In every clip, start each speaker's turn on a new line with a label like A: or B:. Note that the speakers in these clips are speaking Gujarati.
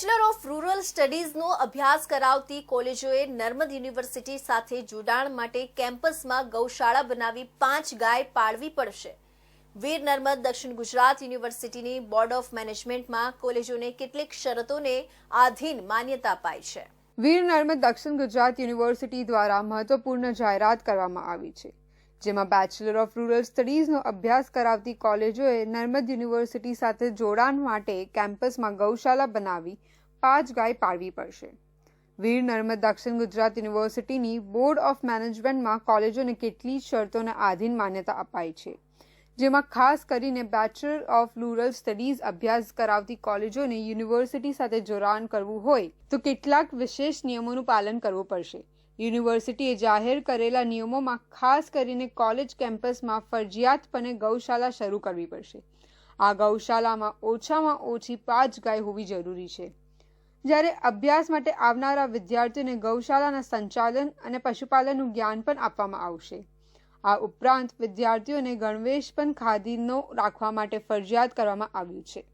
A: બેચલર ઓફ રૂરલ સ્ટડીઝનો અભ્યાસ કરાવતી કોલેજોએ નર્મદ યુનિવર્સિટી સાથે જોડાણ માટે કેમ્પસમાં ગૌશાળા બનાવી 5 ગાય પાળવી પડશે। વીર નર્મદ દક્ષિણ ગુજરાત યુનિવર્સિટીની બોર્ડ ઓફ મેનેજમેન્ટમાં કોલેજોને કેટલીક શરતોને આધીન માન્યતા અપાઈ છે।
B: વીર નર્મદ દક્ષિણ ગુજરાત યુનિવર્સિટી દ્વારા મહત્વપૂર્ણ જાહેરાત કરવામાં આવી છે, જેમાં બેચલર ઓફ રૂરલ સ્ટડીઝનો અભ્યાસ કરાવતી કોલેજોએ નર્મદ યુનિવર્સિટી સાથે જોડાણ માટે કેમ્પસમાં ગૌશાળા બનાવી 5 ગાય પાળવી પડશે। વીર નર્મદ દક્ષિણ ગુજરાત યુનિવર્સિટીની બોર્ડ ઓફ મેનેજમેન્ટમાં કોલેજોને કેટલીક શરતોને આધીન માન્યતા અપાઈ છે, જેમાં ખાસ કરીને બેચલર ઓફ રૂરલ સ્ટડીઝ અભ્યાસ કરાવતી કોલેજોને યુનિવર્સિટી સાથે જોડાણ કરવું હોય તો કેટલાક વિશેષ નિયમોનું પાલન કરવું પડશે। યુનિવર્સિટીએ જાહેર કરેલા નિયમોમાં ખાસ કરીને કોલેજ કેમ્પસમાં ફરજિયાતપણે ગૌશાળા શરૂ કરવી પડશે। આ ગૌશાળામાં ઓછામાં ઓછી 5 ગાય હોવી જરૂરી છે, જ્યારે અભ્યાસ માટે આવનારા વિદ્યાર્થીઓને ગૌશાળાના સંચાલન અને પશુપાલનનું જ્ઞાન પણ આપવામાં આવશે। આ ઉપરાંત વિદ્યાર્થીઓને ગણવેશ પણ ખાદીનો રાખવા માટે ફરજિયાત કરવામાં આવ્યું છે।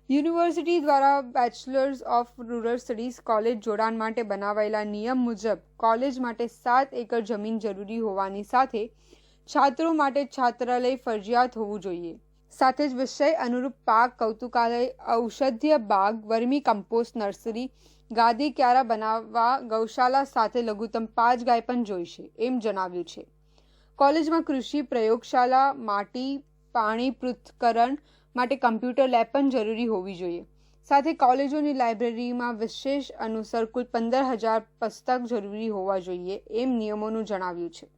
B: યુનિવર્સિટી દ્વારા bachelors of rural studies college જોડાણ માટે બનાવાયેલા નિયમ મુજબ કોલેજ માટે 7 એકર જમીન જરૂરી હોવાની સાથે છાત્રો માટે છાત્રાલય ફરજિયાત હોવું જોઈએ। સાથે જ વિષય અનુરૂપ પાક, કૌતુકાલય, ઔષધીય બાગ, વર્મી કમ્પોસ્ટ નર્સરી, ગાદી ક્યારા બનાવવા ગૌશાળા સાથે લઘુત્તમ 5 ગાય પણ જોઈશે, એમ જણાવ્યું છે। કોલેજમાં કૃષિ પ્રયોગશાળા, માટી પાણી પૃથ્થકરણ માટે કમ્પ્યુટર લેબ પણ જરૂરી હોવી જોઈએ। સાથે કોલેજોની લાઇબ્રેરીમાં વિશેષ અનુસાર કુલ 15,000 પુસ્તક જરૂરી હોવા જોઈએ, એમ નિયમોનું જણાવ્યું છે।